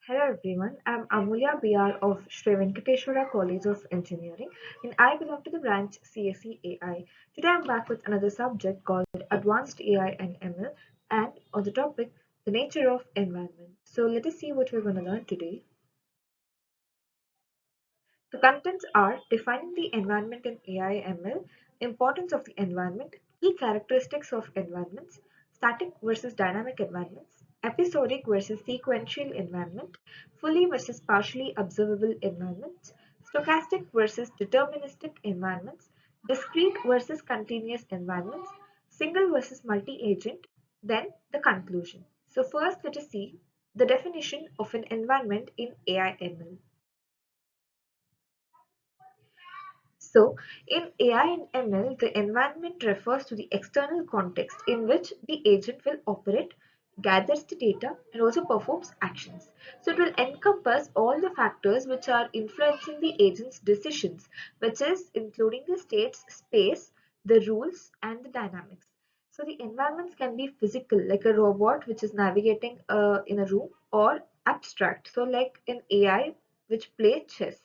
Hello everyone, I'm Amulya BR of Sri Venkateswara College of Engineering and I belong to the branch CSE AI. Today I'm back with another subject called Advanced AI and ML and on the topic the nature of environment. So let us see what we're going to learn today. The contents are defining the environment in AI ML, importance of the environment, key characteristics of environments, static versus dynamic environments, episodic versus sequential environment, fully versus partially observable environments, stochastic versus deterministic environments, discrete versus continuous environments, single versus multi-agent, then the conclusion. So first let us see the definition of an environment in AI ML. So, in AI and ML, the environment refers to the external context in which the agent will operate, gathers the data, and also performs actions. So, it will encompass all the factors which are influencing the agent's decisions, which is including the states, space, the rules, and the dynamics. So, the environments can be physical, like a robot which is navigating in a room, or abstract, so like an AI which plays chess.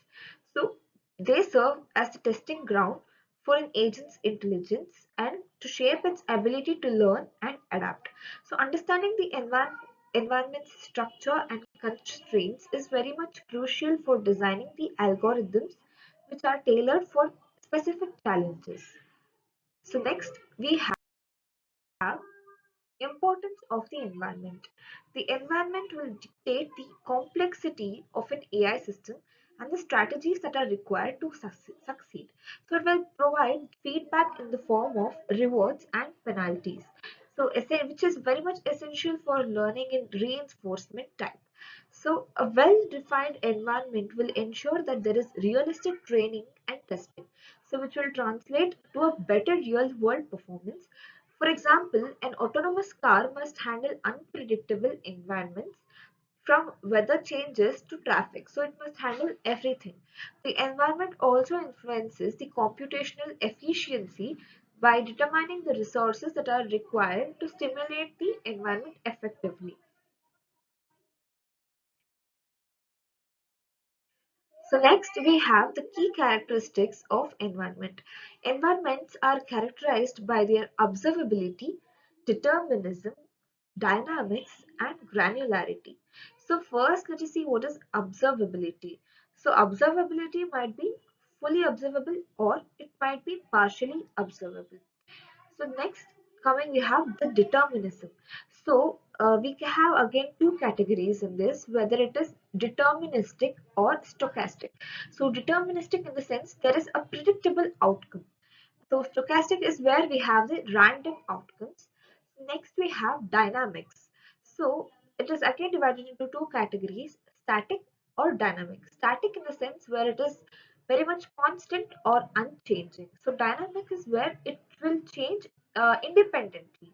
So, they serve as the testing ground for an agent's intelligence and to shape its ability to learn and adapt. So, understanding the environment's structure and constraints is very much crucial for designing the algorithms which are tailored for specific challenges. So, next we have importance of the environment. The environment will dictate the complexity of an AI system and the strategies that are required to succeed. So it will provide feedback in the form of rewards and penalties. So which is very much essential for learning in reinforcement type. So a well-defined environment will ensure that there is realistic training and testing. So which will translate to a better real-world performance. For example, an autonomous car must handle unpredictable environments from weather changes to traffic. So it must handle everything. The environment also influences the computational efficiency by determining the resources that are required to stimulate the environment effectively. So next we have the key characteristics of environment. Environments are characterized by their observability, determinism, dynamics and granularity. So first let us see what is observability. So observability might be fully observable or it might be partially observable. So next coming we have the determinism. So we have again two categories in this, whether it is deterministic or stochastic. So deterministic in the sense there is a predictable outcome. So stochastic is where we have the random outcomes. Next we have dynamics. So it is again divided into two categories, static or dynamic. Static in the sense where it is very much constant or unchanging. So dynamic is where it will change independently.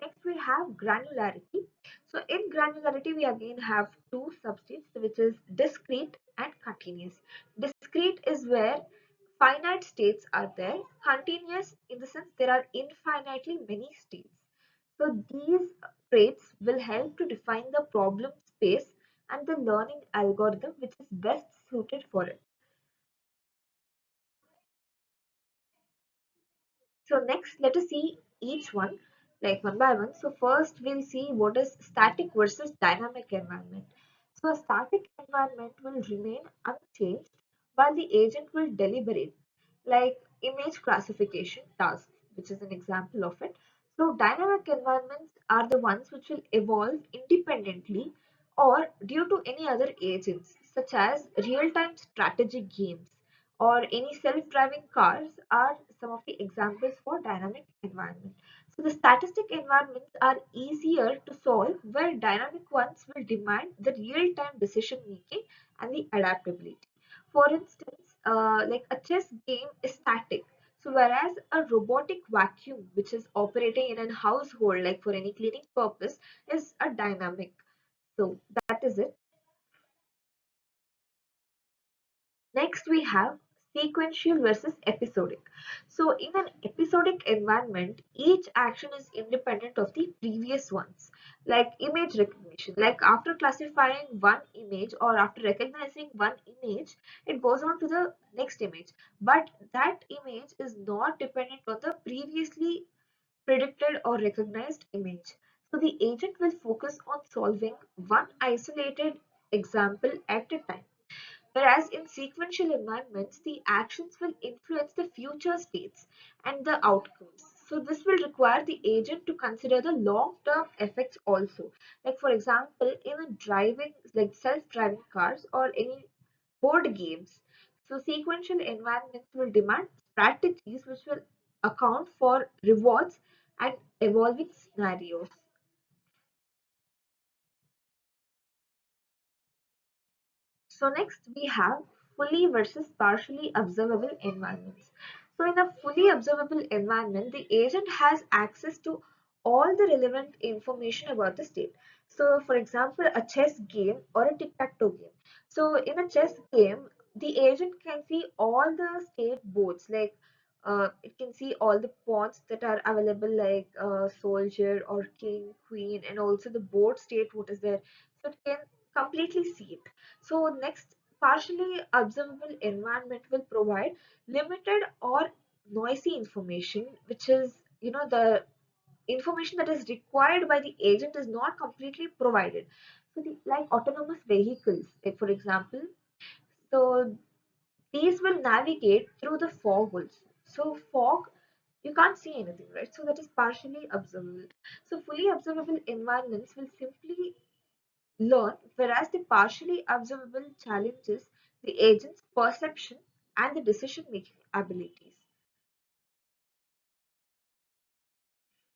Next we have granularity. So in granularity we again have two substates, which is discrete and continuous. Discrete is where finite states are there. Continuous in the sense there are infinitely many states. So these traits will help to define the problem space and the learning algorithm which is best suited for it. So next let us see each one like one by one. So first we'll see what is static versus dynamic environment. So a static environment will remain unchanged while the agent will deliberate, like image classification task, which is an example of it. So dynamic environments are the ones which will evolve independently or due to any other agents, such as real-time strategy games or any self-driving cars are some of the examples for dynamic environment. So the statistic environments are easier to solve where dynamic ones will demand the real-time decision making and the adaptability. For instance, like a chess game is static. So whereas a robotic vacuum, which is operating in a household, like for any cleaning purpose, is a dynamic. So that is it. Next we have sequential versus episodic. So in an episodic environment, each action is independent of the previous ones. Like image recognition, like after classifying one image or after recognizing one image, it goes on to the next image. But that image is not dependent on the previously predicted or recognized image. So the agent will focus on solving one isolated example at a time. Whereas in sequential environments, the actions will influence the future states and the outcomes. So this will require the agent to consider the long-term effects also. Like for example, in a driving, like self-driving cars or any board games. So sequential environments will demand strategies which will account for rewards and evolving scenarios. So next we have fully versus partially observable environments. So in a fully observable environment, the agent has access to all the relevant information about the state. So for example, a chess game or a tic-tac-toe game. So in a chess game, the agent can see all the state boards, like it can see all the pawns that are available, like soldier or king, queen, and also the board state, what is there. So it can completely see it. So next, partially observable environment will provide limited or noisy information, which is, the information that is required by the agent is not completely provided. So like autonomous vehicles, like for example, so these will navigate through the fog also. So fog, you can't see anything, right? So that is partially observable. So fully observable environments will simply learn, whereas the partially observable challenges the agent's perception and the decision-making abilities.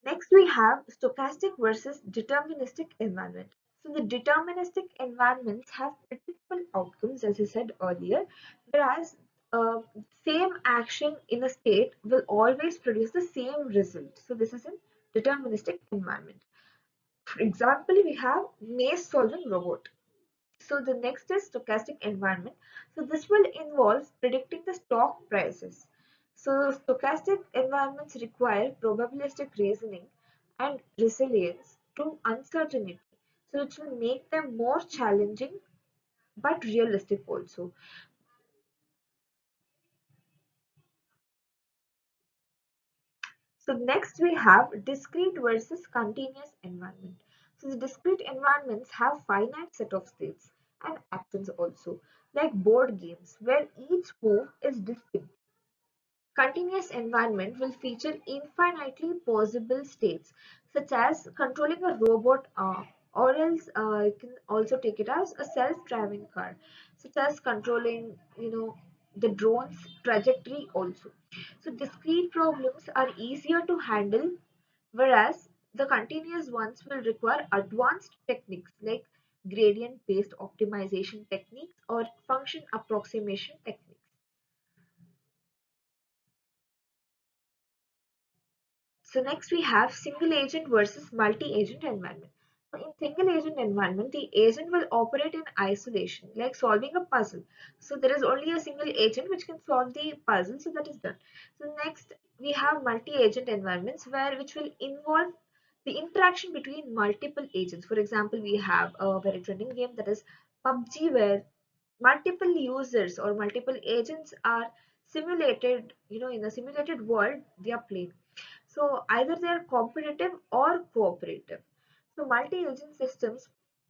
Next, we have stochastic versus deterministic environment. So the deterministic environments have predictable outcomes, as I said earlier, whereas uh, same action in a state will always produce the same result. So this is a deterministic environment. For example, we have maze solving robot. So the next is stochastic environment. So this will involve predicting the stock prices. So stochastic environments require probabilistic reasoning and resilience to uncertainty. So which will make them more challenging but realistic also. So next we have discrete versus continuous environment. So the discrete environments have finite set of states and actions also, like board games where each move is distinct. Continuous environment will feature infinitely possible states, such as controlling a robot arm, or else you can also take it as a self-driving car, such as controlling, the drone's trajectory also. So discrete problems are easier to handle, whereas the continuous ones will require advanced techniques like gradient-based optimization techniques or function approximation techniques. So next we have single agent versus multi-agent environment. So in single agent environment, the agent will operate in isolation, like solving a puzzle. So there is only a single agent which can solve the puzzle, so that is done. So next we have multi-agent environments which will involve the interaction between multiple agents. For example, we have a very trending game that is PUBG, where multiple users or multiple agents are simulated, in a simulated world they are playing. So either they are competitive or cooperative. So multi-agent systems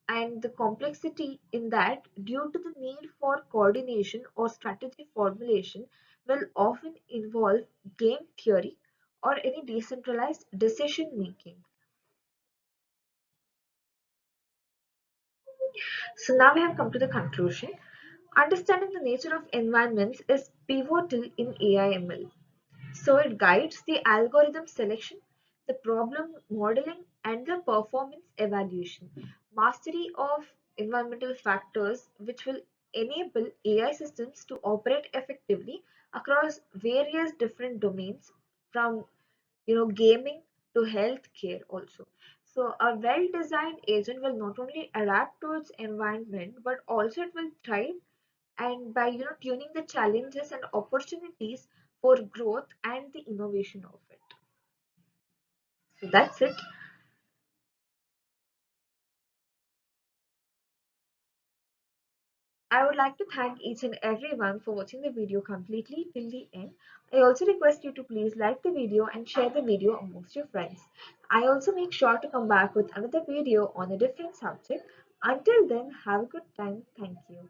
and the complexity in that, due to the need for coordination or strategy formulation, will often involve game theory or any decentralized decision making. So now we have come to the conclusion. Understanding the nature of environments is pivotal in AI/ML. So it guides the algorithm selection, the problem modeling, and the performance evaluation. Mastery of environmental factors, which will enable AI systems to operate effectively across various different domains, from gaming to healthcare also. So a well-designed agent will not only adapt to its environment, but also it will thrive and by tuning the challenges and opportunities for growth and the innovation of it. So that's it. I would like to thank each and everyone for watching the video completely till the end. I also request you to please like the video and share the video amongst your friends. I also make sure to come back with another video on a different subject. Until then, have a good time. Thank you.